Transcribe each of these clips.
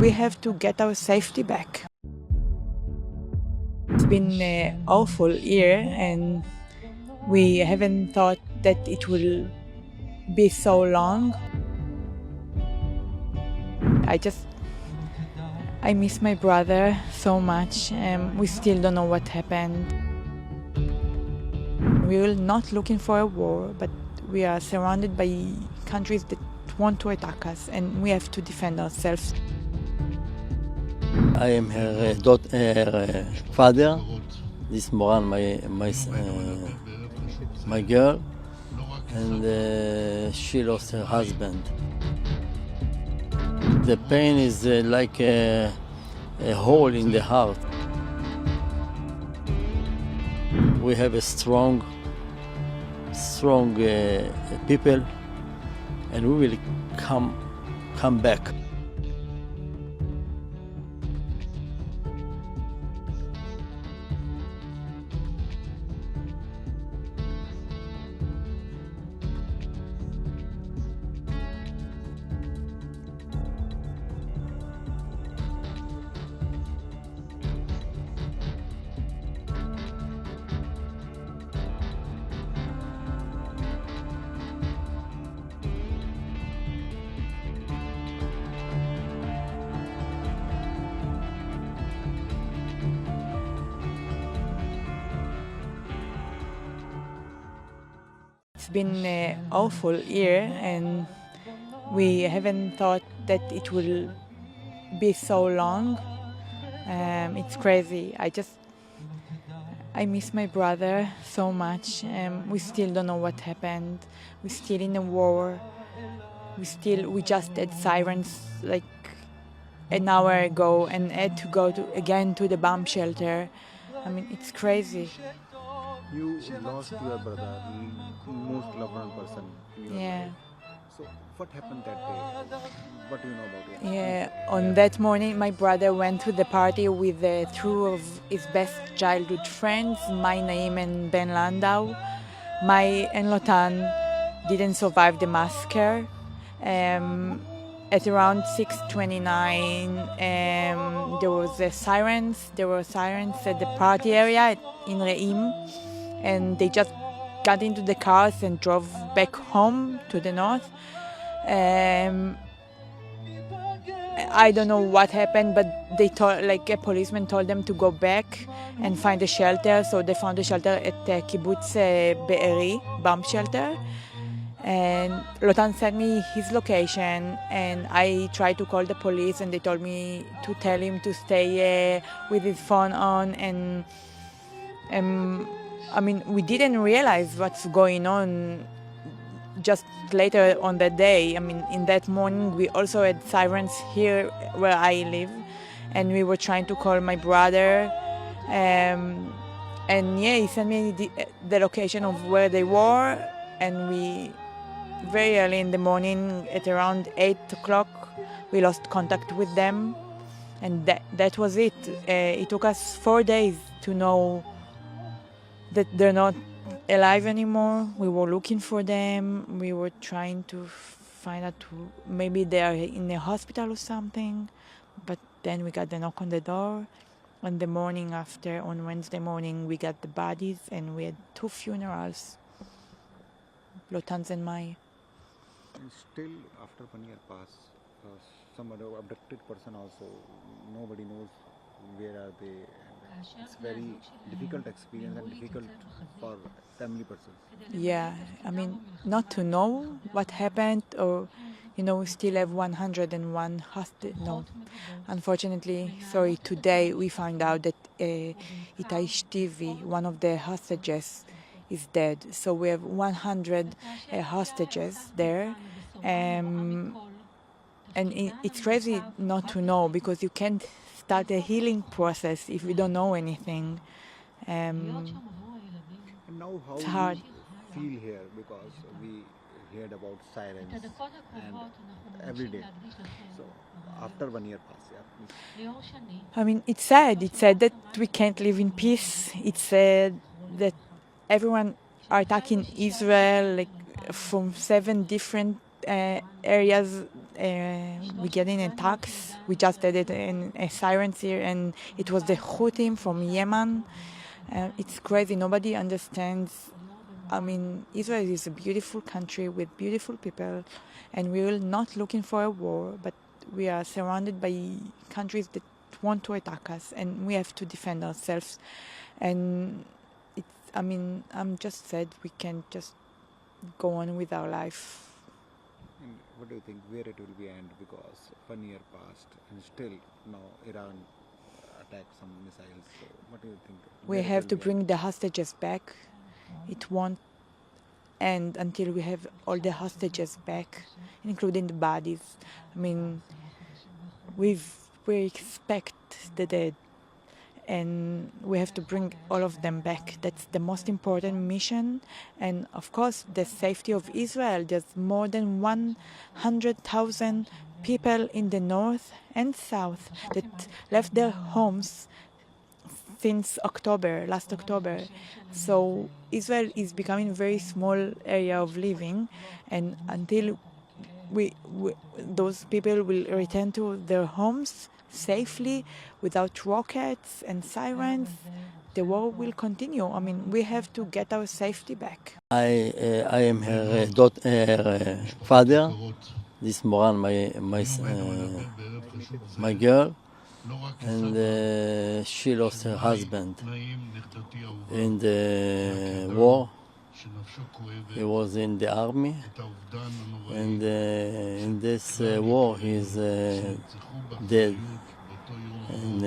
we have to get our safety back. It's been an awful year, and we haven't thought that it will be so long. I miss my brother so much. We still don't know what happened. We are not looking for a war, but we are surrounded by countries that want to attack us, and we have to defend ourselves. I am her father. This Moran, my girl, and she lost her husband. The pain is like a hole in the heart. We have a strong people, and we will come back. It's been an awful year, and we haven't thought that it will be so long. It's crazy. I miss my brother so much. We still don't know what happened. We're still in a war. We just had sirens like an hour ago and had to go again to the bomb shelter. I mean, it's crazy. You lost your brother, most loved one person in your life. So what happened that day? What do you know about it? Yeah, on that morning, my brother went to the party with two of his best childhood friends, my Naim and Ben Landau. My and Lotan didn't survive the massacre. At around 6:29, there were sirens at the party area in Re'im, and they just got into the cars and drove back home to the north. I don't know what happened, but a policeman told them to go back and find a shelter. So they found a shelter at Kibbutz Be'eri, bomb shelter. And Lotan sent me his location, and I tried to call the police, and they told me to tell him to stay with his phone on. And I mean, we didn't realize what's going on just later on that day. I mean, in that morning, we also had sirens here where I live, and we were trying to call my brother. And yeah, he sent me the location of where they were, and we, very early in the morning, at around 8 o'clock, we lost contact with them, and that was it. It took us 4 days to know that they're not alive anymore. We were looking for them. We were trying to find out maybe they are in a hospital or something. But then we got the knock on the door. On the morning after, on Wednesday morning, we got the bodies, and we had 2 funerals, Lotan's and mine. And still, after 1 year passed, some other abducted person also, nobody knows where are they. It's very difficult experience and difficult for family persons. Yeah, I mean, not to know what happened, or, we still have 101 hostage. No, unfortunately, today we found out that Itai Shtivi, one of the hostages, is dead. So we have 100 hostages there. And it's crazy not to know, because you can't start a healing process if you don't know anything. And now how it's hard. You feel here, because we heard about sirens and every day. So after 1 year passed, I mean, it's sad. It's sad that we can't live in peace. It's sad that everyone are attacking Israel, like from 7 different areas we get in attacks. We just did it in sirens here, and it was the Houthis from Yemen. It's crazy. Nobody understands. I mean, Israel is a beautiful country with beautiful people, and we're not looking for a war, but we are surrounded by countries that want to attack us, and we have to defend ourselves. And I'm just sad we can't just go on with our life. And what do you think where it will be end? Because 1 year passed and still now Iran attacked some missiles. So what do you think? We where it have will to be bring end? the hostages back. It won't end until we have all the hostages back, including the bodies. I mean, we expect the dead, and we have to bring all of them back. That's the most important mission. And of course, the safety of Israel. There's more than 100,000 people in the north and south that left their homes since last October. So Israel is becoming a very small area of living, and until those people will return to their homes safely without rockets and sirens, the war will continue. I mean, we have to get our safety back. I am her father. This Moran, my girl, and she lost her husband in the war. He was in the army, and in this war he's dead. And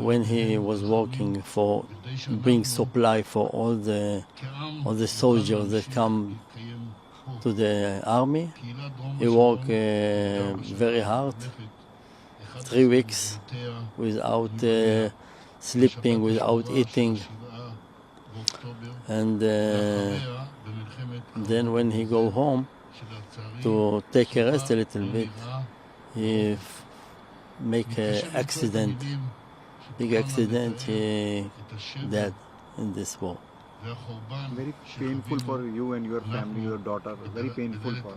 when he was working for bring supply for all the soldiers that come to the army, he worked very hard, 3 weeks without sleeping, without eating, and then when he go home to take a rest a little bit, he make a accident, big accident. He died in this war. Very painful for you and your family, your daughter. Very painful for.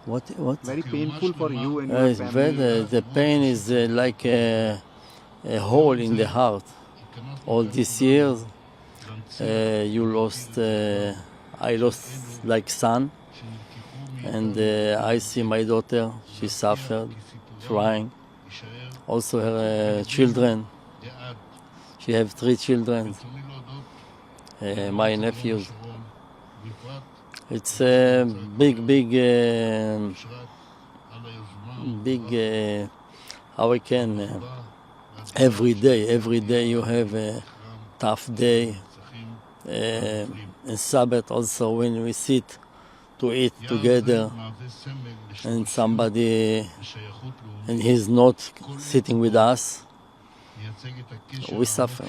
What? Very painful for you and your family. The pain is like a hole in the heart. All these years, you lost. I lost like son, and I see my daughter. She suffered, crying. Also her children. She have 3 children. My nephews. It's a big, how I can, every day you have a tough day. And Sabbath also, when we sit to eat together, and somebody, and he's not sitting with us, we suffer.